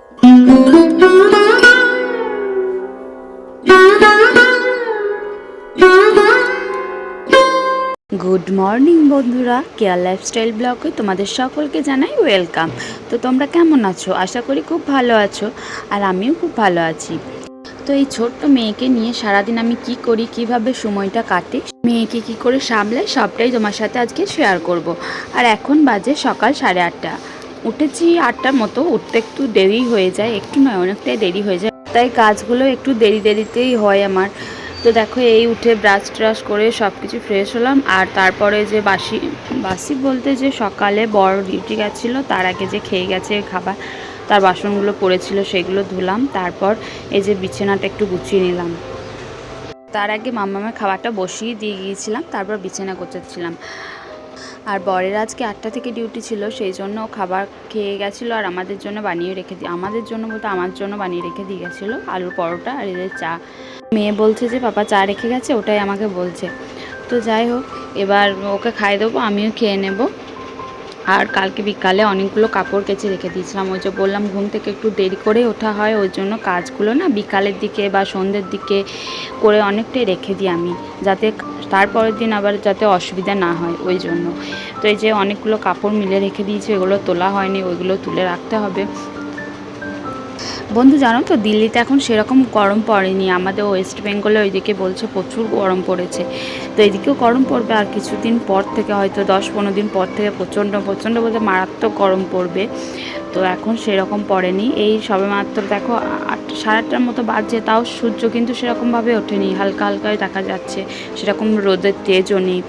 Good morning বন্ধুরা, care lifestyle ব্লগে তোমাদের সকলকে জানাই ওয়েলকাম। তো তোমরা কেমন আছো? আশা করি খুব ভালো আছো, আর আমিও খুব ভালো আছি। তো এই ছোট্ট মেয়েকে নিয়ে সারাদিন আমি কি করি, কিভাবে সময়টা কাটে, মেয়েকে কি করে সামলাই, সবটাই তোমার সাথে আজকে শেয়ার করব। আর এখন বাজে সকাল 8:30। উঠেছি 8টার মতো, উঠতে একটু দেরি হয়ে যায়, একটু নয় অনেকটাই দেরি হয়ে যায়, তাই কাজগুলো একটু দেরিতেই হয় আমার। তো দেখো, এই উঠে ব্রাশ ট্রাশ করে সব কিছু ফ্রেশ হলাম। আর তারপরে যে বাসি বলতে যে সকালে বড় ডিউটি গেছিলো, তার আগে যে খেয়ে গেছে খাবার, তার বাসনগুলো পড়েছিল সেগুলো ধুলাম। তারপর এই যে বিছানাটা একটু গুছিয়ে নিলাম। তার আগে মাম্মামের খাবারটা বসিয়ে দিয়ে গিয়েছিলাম, তারপর বিছানা গোছাচ্ছিলাম। আর বরের আজকে 8টা থেকে ডিউটি ছিল, সেই জন্য খাবার খেয়ে গেছিলো আর আমাদের জন্য বানিয়ে রেখে আমাদের জন্য বলতে আমার জন্য বানিয়ে রেখে দিয়ে গেছিলো আলুর পরোটা আর এদের চা। মেয়ে বলছে যে পাপা চা রেখে গেছে, ওটাই আমাকে বলছে। তো যাই হোক, এবার ওকে খাইয়ে দেবো, আমিও খেয়ে নেব। আর কালকে বিকালে অনেকগুলো কাপড় কেচে রেখে দিয়েছিলাম। ওই যে বললাম ঘুম থেকে একটু দেরি করে ওঠা হয়, ওই জন্য কাজগুলো না বিকালের দিকে বা সন্ধ্যের দিকে করে অনেকটাই রেখে দিই আমি, যাতে তারপরের দিন আবার যাতে অসুবিধা না হয়, ওই জন্য। তো এই যে অনেকগুলো কাপড় মিলে রেখে দিয়েছি, ওগুলো তোলা হয়নি, ওইগুলো তুলে রাখতে হবে। বন্ধু জানো তো, দিল্লিতে এখন সেরকম গরম পড়েনি। আমাদের ওয়েস্ট বেঙ্গলে ওইদিকে বলছে প্রচুর গরম পড়েছে। তো এদিকেও গরম পড়বে, আর কিছুদিন পর থেকে হয়তো 10-15 দিন পর থেকে প্রচণ্ড বলতে মারাত্মক গরম পড়বে। তো এখন সেরকম পড়েনি, এই সবে মাত্র দেখো 8-8:30 মতো বাজছে, তাও সূর্য কিন্তু সেরকমভাবে ওঠেনি, হালকা হালকাই দেখা যাচ্ছে, সেরকম রোদের তেজও নেই।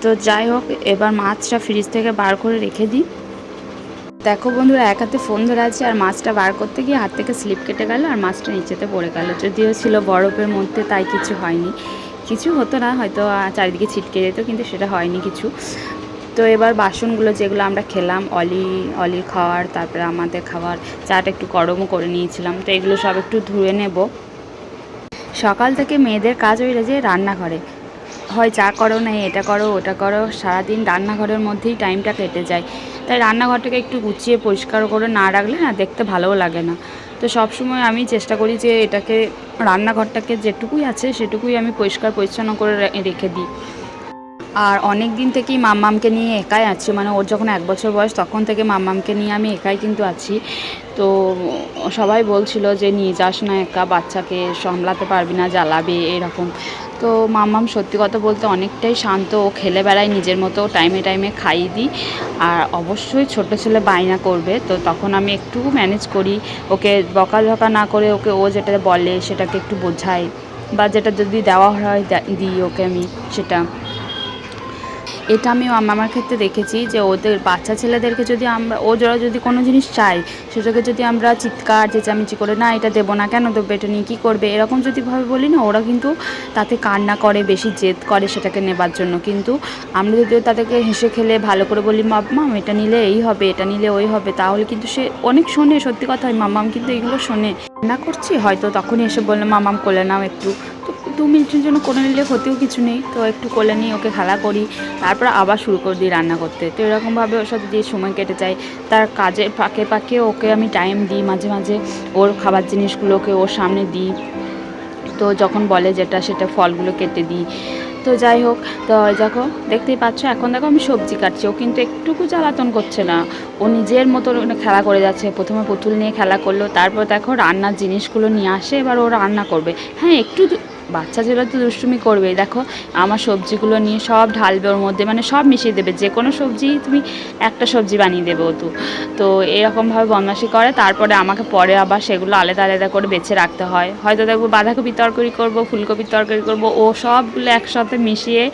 তো যাই হোক, এবার মাছটা ফ্রিজ থেকে বার করে রেখে দিই। দেখো বন্ধুরা, এক হাতে ফোন ধরে আছে আর মাছটা বার করতে গিয়ে হাত থেকে স্লিপ কেটে গেল আর মাছটা নিচেতে পড়ে গেল। যদিও ছিল বরফের মধ্যে, তাই কিছু হয়নি, কিছু হতো না, হয়তো চারিদিকে ছিটকে যেত, কিন্তু সেটা হয়নি কিছু। তো এবার বাসনগুলো যেগুলো আমরা খেলাম, অলির খাওয়ার, তারপরে আমাদের খাবার, চাটা একটু গরমও করে নিয়েছিলাম, তো এগুলো সব একটু ধুয়ে নেব। সকাল থেকে মেয়েদের কাজ হয়ে যে রান্নাঘরে, হয় চা করো, না এটা করো ওটা করো, সারাদিন রান্নাঘরের মধ্যেই টাইমটা কেটে যায়। তাই রান্নাঘরটাকে একটু গুছিয়ে পরিষ্কার করে না রাখলে না দেখতে ভালোও লাগে না। তো সব সময় আমি চেষ্টা করি যে এটাকে, রান্নাঘরটাকে যেটুকুই আছে সেটুকুই আমি পরিষ্কার পরিচ্ছন্ন করে রেখে দিই। আর অনেক দিন থেকেই মাম্মামকে নিয়ে একাই আছি, মানে ওর যখন 1 বছর বয়স তখন থেকে মাম্মামকে নিয়ে আমি একাই কিন্তু আছি। তো সবাই বলছিল যে নিয়ে যাস না একা, বাচ্চাকে সামলাতে পারবি না, জ্বালাবে এরকম। তো মাম্মাম সত্যি কথা বলতে অনেকটাই শান্ত, ও খেলে বেড়ায় নিজের মতো, টাইমে টাইমে খাইয়ে দিই। আর অবশ্যই ছোটো ছেলে বায়না করবে, তো তখন আমি একটু ম্যানেজ করি, ওকে বকাঝকা না করে ওকে ও যেটা বলে সেটাকে একটু বোঝাই, বা যেটা যদি দেওয়া হয় দিই ওকে আমি সেটা। এটা আমি আমার ক্ষেত্রে দেখেছি যে ওদের বাচ্চা ছেলেদেরকে যদি ওরা যদি কোনো জিনিস চায়, সেটাকে যদি আমরা চিৎকার চেঁচামেচি করে, না এটা দেবো না, কেন দেবো, এটা নিয়ে কী করবে, এরকম যদি ভাবে বলি না, ওরা কিন্তু তাতে কান্না করে, বেশি জেদ করে সেটাকে নেবার জন্য। কিন্তু আমরা যদি তাদেরকে হেসে খেলে ভালো করে বলি, মাম্মাম এটা নিলে এই হবে, এটা নিলে ওই হবে, তাহলে কিন্তু সে অনেক শোনে। সত্যি কথা, মাম্মাম কিন্তু এগুলো শোনে। রান্না করছি হয়তো তখনই এসে বললে, মাম্মাম কোলে নাও একটু, তো 2 মিনিটের জন্য কোলে নিলে ক্ষতিও কিছু নেই, তো একটু কোলে নিই, ওকে খেলা করি, তারপর আবার শুরু করে দিই রান্না করতে। তো এরকমভাবে ওর সাথে দিয়ে সময় কেটে যায়। তার কাজের ফাঁকে ফাঁকে ওকে আমি টাইম দিই, মাঝে মাঝে ওর খাবার জিনিসগুলোকে ওর সামনে দিই। তো যখন বলে যেটা সেটা ফলগুলো কেটে দিই। তো যাই হোক, তো দেখো দেখতেই পাচ্ছ, এখন দেখো আমি সবজি কাটছি, ও কিন্তু একটুকু জ্বালাতন করছে না, ও নিজের মতো খেলা করে যাচ্ছে। প্রথমে পুতুল নিয়ে খেলা করলো, তারপর দেখো রান্নার জিনিসগুলো নিয়ে আসে, এবার ও রান্না করবে। হ্যাঁ, একটু বাচ্চা ছেলে তো দুষ্টুমি করবেই। দেখো আমার সবজিগুলো নিয়ে সব ঢালবে ওর মধ্যে, মানে সব মিশিয়ে দেবে, যে কোনো সবজি তুমি একটা সবজি বানিয়ে দেবে ও। তো এরকমভাবে বদমাশি করে, তারপরে আমাকে পরে আবার সেগুলো আলাদা আলাদা করে বেছে রাখতে হয়। হয়তো দেখবো বাঁধাকপির তরকারি করবো, ফুলকপির তরকারি করবো, ও সবগুলো একসাথে মিশিয়ে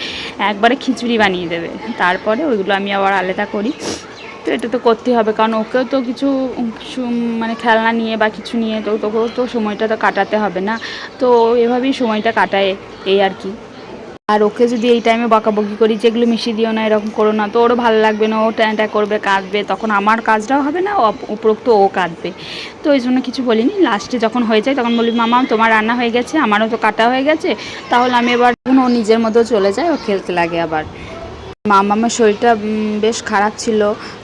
একবারে খিচুড়ি বানিয়ে দেবে, তারপরে ওইগুলো আমি আবার আলাদা করি। তো এটা তো করতেই হবে, কারণ ওকেও তো কিছু মানে খেলনা নিয়ে বা কিছু নিয়ে তো তোকেও তো সময়টা তো কাটাতে হবে না। তো এভাবেই সময়টা কাটায়, এই আর কি। আর ওকে যদি এই টাইমে বকাবকি করি, যেগুলো মিশিয়ে দিও না, এরকম করো না, তো ওরও ভালো লাগবে না, ও ট্যাঁ করবে, কাঁদবে, তখন আমার কাজটাও হবে না, উপরোক্ত ও কাঁদবে। তো ওই জন্য কিছু বলিনি। লাস্টে যখন হয়ে যায় তখন বলি, মামা তোমার রান্না হয়ে গেছে, আমারও তো কাটা হয়ে গেছে, তাহলে আমি এবার, ও নিজের মতো চলে যায়, ও খেলতে লাগে আবার। মামার শরীরটা বেশ খারাপ ছিল,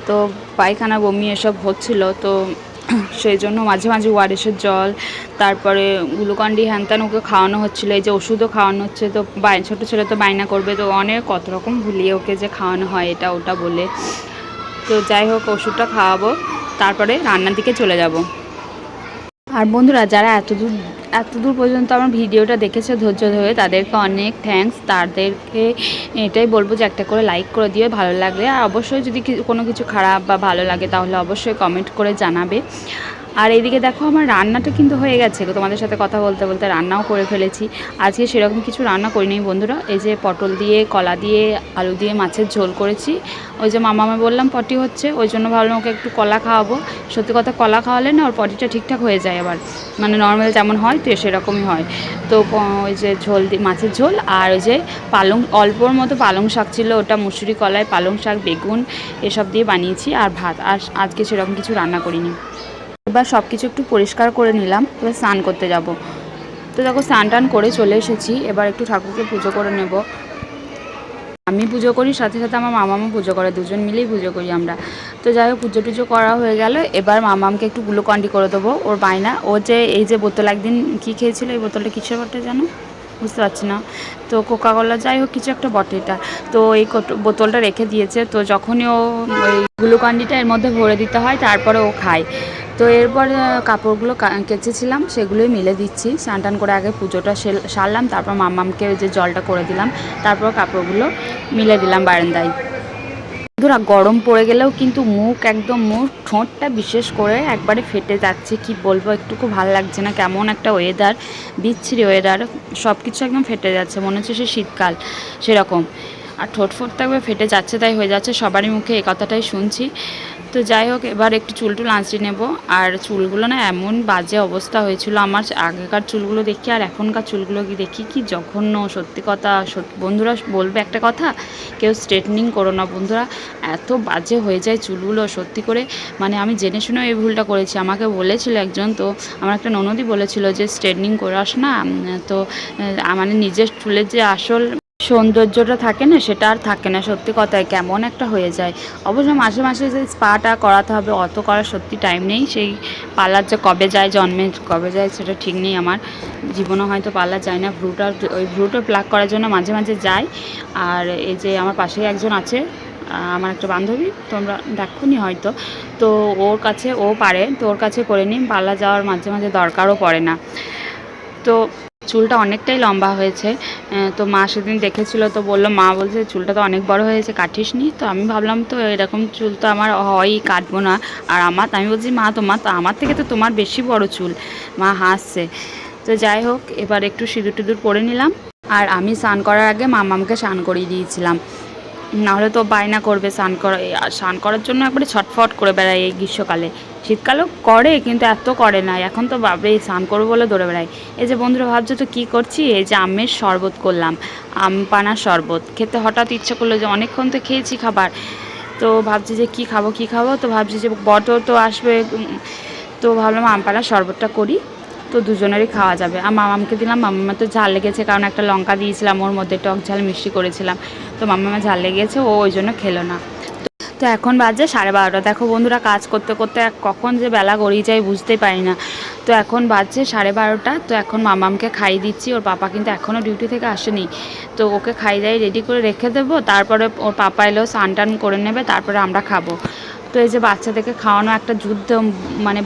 তো পায়খানা বমি এসব হচ্ছিল। তো সেই জন্য মাঝে মাঝে ওআরএসের জল, তারপরে গ্লুকন-ডি হ্যান ত্যান ওকে খাওয়ানো হচ্ছিলো, এই যে ওষুধও খাওয়ানো হচ্ছে। তো ছোটো ছেলে তো বায়না করবে, তো অনেক কত রকম ভুলিয়ে ওকে যে খাওয়ানো হয় এটা ওটা বলে। তো যাই হোক ওষুধটা খাওয়াবো, তারপরে রান্নার দিকে চলে যাব। আর বন্ধুরা যারা এত দূর পর্যন্ত আমার ভিডিওটা দেখেছে ধৈর্য ধরে, তাদেরকে অনেক থ্যাঙ্কস। তাদেরকে এটাই বলবো যে একটা করে লাইক করে দিও ভালো লাগলে, আর অবশ্যই যদি কোনো কিছু খারাপ বা ভালো লাগে তাহলে অবশ্যই কমেন্ট করে জানাবে। আর এইদিকে দেখো আমার রান্নাটা কিন্তু হয়ে গেছে, তোমাদের সাথে কথা বলতে বলতে রান্নাও করে ফেলেছি। আজকে সেরকম কিছু রান্না করিনি বন্ধুরা, এই যে পটল দিয়ে, কলা দিয়ে, আলু দিয়ে মাছের ঝোল করেছি। ওই যে মামামে বললাম পটি হচ্ছে, ওই জন্য ভাবলাম ওকে একটু কলা খাওয়াবো। সত্যি কথা কলা খাওয়ালে না ওর পটিটা ঠিকঠাক হয়ে যায় আবার, মানে নর্মাল যেমন হয় তো সেরকমই হয়। তো ওই যে ঝোল দিয়ে মাছের ঝোল, আর ওই যে অল্পর মতো পালং শাক ছিল, ওটা মুসুরি কলাই, পালং শাক, বেগুন এসব দিয়ে বানিয়েছি, আর ভাত। আর আজকে সেরকম কিছু রান্না করিনি। এবার সব কিছু একটু পরিষ্কার করে নিলাম, এবার স্নান করতে যাব। তো দেখো স্নান টান করে চলে এসেছি, এবার একটু ঠাকুরকে পুজো করে নেব। আমি পুজো করি, সাথে সাথে আমার মামামও পুজো করে, দুজন মিলেই পুজো করি আমরা। তো যাই হোক পুজো টুজো করা হয়ে গেল, এবার মামামকে একটু গ্লুকন-ডি করে দেবো। ওর বায়না, ও যে এই যে বোতল একদিন কী খেয়েছিল, এই বোতলটা কিসের বটে জানো বুঝতে পারছি না, তো কোকাকোলা যাই হোক কিছু একটা বটে এটা। তো এই বোতলটা রেখে দিয়েছে, তো যখনই ও ওই গ্লুকন-ডিটা এর মধ্যে ভরে দিতে হয় তারপরে ও খায়। তো এরপর কাপড়গুলো কেচেছিলাম সেগুলোই মিলে দিচ্ছি। স্নান টান করে আগে পুজোটা সারলাম, তারপর মাম্মামকে ওই যে জলটা করে দিলাম, তারপর কাপড়গুলো মিলে দিলাম বারান্দায়। বন্ধুরা গরম পড়ে গেলেও কিন্তু মুখ ঠোঁটটা বিশেষ করে একবারে ফেটে যাচ্ছে, কি বলবো, একটুকু ভালো লাগছে না, কেমন একটা ওয়েদার, বিচ্ছিরি ওয়েদার, সব কিছু একদম ফেটে যাচ্ছে, মনে হচ্ছে সে শীতকাল সেরকম। আর ঠোঁট একবার ফেটে যাচ্ছে, তাই হয়ে যাচ্ছে, সবারই মুখে এই কথাটাই শুনছি। তো যাই হোক এবার একটু চুলটুল আঁচড়ে নেব। আর চুলগুলো না এমন বাজে অবস্থা হয়েছিল আমার, আগেকার চুলগুলো দেখি আর এখনকার চুলগুলো দেখি কি জঘন্য, সত্যি কথা। বন্ধুরা বলবে একটা কথা, কেউ স্ট্রেটনিং করো না বন্ধুরা, এত বাজে হয়ে যায় চুলগুলো সত্যি করে। মানে আমি জেনে শুনেও এই ভুলটা করেছি, আমাকে বলেছিল একজন, তো আমার একটা ননদই বলেছিল যে স্ট্রেটনিং করাস না, তো মানে নিজের চুলের যে আসল সৌন্দর্যটা থাকে না সেটা আর থাকে না, সত্যি কথায় কেমন একটা হয়ে যায়। অবশ্য মাসে মাসে যে স্পাটা করাতে হবে অত করার সত্যি টাইম নেই, সেই পার্লার যে কবে যায় জন্মে কবে যায় সেটা ঠিক নেই, আমার জীবনে হয়তো পার্লার যায় না। ওই ভ্রুটা প্লাক করার জন্য মাঝে মাঝে যাই। আর এই যে আমার পাশেই একজন আছে, আমার একটা বান্ধবী, তোমরা দেখোনি হয়তো, তো ওর কাছে ও পারে, তো ওর কাছে করে নিই, পার্লার যাওয়ার মাঝে মাঝে দরকারও পড়ে না। তো চুলটা অনেকটাই লম্বা হয়েছে, তো মা সেদিন দেখেছিল, তো বললো, মা বলছে চুলটা তো অনেক বড় হয়েছে কাটিস নি। তো আমি ভাবলাম তো এরকম চুল তো আমার হয়ই, কাটবো না। আর আমি বলছি মা আমার থেকে তো তোমার বেশি বড় চুল। মা হাসছে। তো যাই হোক এবার একটু সিঁদুর টিঁদুর পরে নিলাম। আর আমি স্নান করার আগে মামামকে স্নান করিয়ে দিয়েছিলাম, নাহলে তো বায়না করবে স্নান করার জন্য একবারে ছটফট করে বেড়ায় এই গ্রীষ্মকালে। শীতকালেও করে কিন্তু এত করে না, এখন তো বাবরে স্নান করবো বলে দৌড়ে বেড়ায়। এই যে বন্ধুরা ভাবছো তো কী করছি, এই যে আমের শরবত করলাম, আম পানার শরবত খেতে হঠাৎ ইচ্ছে করলো, যে অনেকক্ষণ তো খেয়েছি খাবার, তো ভাবছি যে কী খাবো, তো ভাবছি যে বটও তো আসবে, তো ভাবলাম আম পানার শরবতটা করি, তো দুজনেরই খাওয়া যাবে। আর মামামকে দিলাম, মামামা তো ঝাল লেগেছে, কারণ একটা লঙ্কা দিয়েছিলাম ওর মধ্যে, টক ঝাল মিষ্টি করেছিলাম, তো মামামা ঝাল লেগেছে, ও ওই জন্য খেলো না। তো এখন বাজে 12:30। দেখো বন্ধুরা কাজ করতে করতে কখন যে বেলা গড়িয়ে যায় বুঝতেই পারি না। তো এখন বাজছে 12:30, তো এখন মামামকে খাইয়ে দিচ্ছি, ওর পাপা কিন্তু এখনও ডিউটি থেকে আসেনি, তো ওকে খাইয়ে দাইয়ে রেডি করে রেখে দেবো, তারপরে ওর পাপা এলেও স্নান টান করে নেবে, তারপরে আমরা খাবো। তো এই যে বাচ্চাদেরকে খাওয়ানো একটা যুদ্ধ, মানে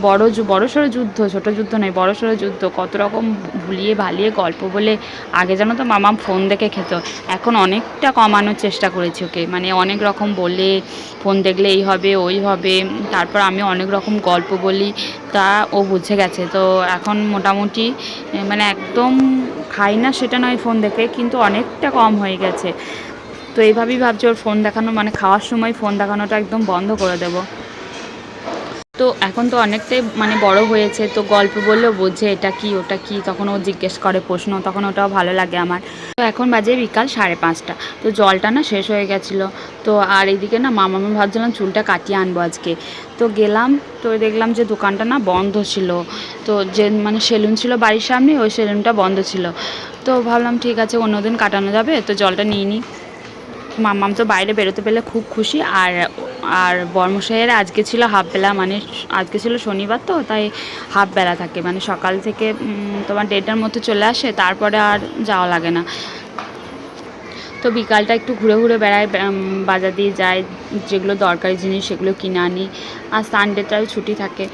বড়সড় যুদ্ধ, ছোট যুদ্ধ নয়, বড়সড় যুদ্ধ, কত রকম ভুলিয়ে ভালিয়ে গল্প বলে। আগে জানো তো মামাম ফোন দেখে খেত, এখন অনেকটা কমানোর চেষ্টা করেছি ওকে, মানে অনেক রকম বলে, ফোন দেখলে এই হবে ওই হবে, তারপর আমি অনেক রকম গল্প বলি, তা ও বুঝে গেছে। তো এখন মোটামুটি মানে একদম খাই না সেটা নয় ফোন দেখে, কিন্তু অনেকটা কম হয়ে গেছে। তো এইভাবেই ভাবছি ওর ফোন দেখানো, মানে খাওয়ার সময় ফোন দেখানোটা একদম বন্ধ করে দেবো। তো এখন তো অনেকটাই মানে বড় হয়েছে, তো গল্প বললেও বোঝে এটা কি ওটা কি, তখন ও জিজ্ঞেস করে প্রশ্ন, তখন ওটাও ভালো লাগে আমার। তো এখন বাজে বিকাল 5:30, তো জলটা না শেষ হয়ে গেছিলো। তো আর এইদিকে না মামামি ভাবছিলাম চুলটা কাটিয়ে আনবো আজকে, তো গেলাম, তো দেখলাম যে দোকানটা না বন্ধ ছিল, তো যে মানে সেলুন ছিল বাড়ির সামনে, ওই সেলুনটা বন্ধ ছিল। তো ভাবলাম ঠিক আছে অন্যদিন কাটানো যাবে, তো জলটা নিয়ে নিই। মাম্মাম তো বাইরে বেরোতে পেলে খুব খুশি, আর আর বর্মশাইয়ের আজকে ছিল হাফবেলা, মানে আজকে ছিল শনিবার তো, তাই হাফবেলা থাকে, মানে সকাল থেকে তোমার 1:30টার মধ্যে চলে আসে, তারপরে আর যাওয়া লাগে না। তো বিকালটা একটু ঘুরে ঘুরে বেড়াই, বাজার দিয়ে যাই, যেগুলো দরকারি জিনিস সেগুলো কিনে আনি। আর সানডেটাও ছুটি থাকে।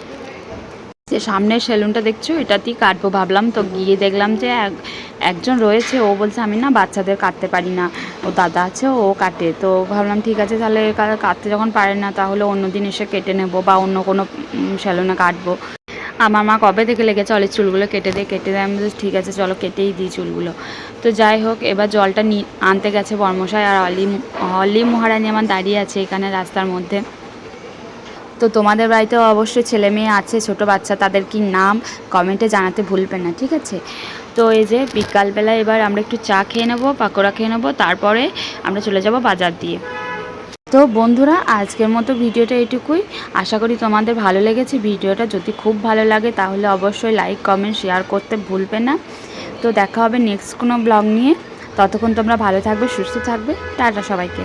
যে সামনের সেলুনটা দেখছো, এটাতেই কাটবো ভাবলাম, তো গিয়ে দেখলাম যে একজন রয়েছে, ও বলছে আমি না বাচ্চাদের কাটতে পারি না, ও দাদা আছে ও কাটে। তো ভাবলাম ঠিক আছে, তাহলে কাটতে যখন পারে না তাহলে অন্য দিন এসে কেটে নেবো বা অন্য কোনো সেলুনে কাটবো। আমার মা কবে থেকে লেগেছে অলের চুলগুলো কেটে দেয়, আমি বলছি ঠিক আছে চলো কেটেই দিই চুলগুলো। তো যাই হোক, এবার জলটা আনতে গেছে বর্মশাই, আর অলি মহারানী আমার দাঁড়িয়ে আছে এখানে রাস্তার মধ্যে। তো তোমাদের বাড়িতেও অবশ্যই ছেলে মেয়ে আছে, ছোট বাচ্চা, তাদের কি নাম কমেন্টে জানাতে ভুলবেন না, ঠিক আছে। তো এই যে বিকালবেলা এবার আমরা একটু চা খেয়ে নেবো, পাকোড়া খেয়ে নেবো, তারপরে আমরা চলে যাব বাজার দিয়ে। তো বন্ধুরা, আজকের মতো ভিডিওটা এটুকুই। আশা করি তোমাদের ভালো লেগেছে ভিডিওটা। যদি খুব ভালো লাগে তাহলে অবশ্যই লাইক কমেন্ট শেয়ার করতে ভুলবে না। তো দেখা হবে নেক্সট কোনো ব্লগ নিয়ে। ততক্ষণ তোমরা ভালো থাকবে, সুস্থ থাকবে। টাটা সবাইকে।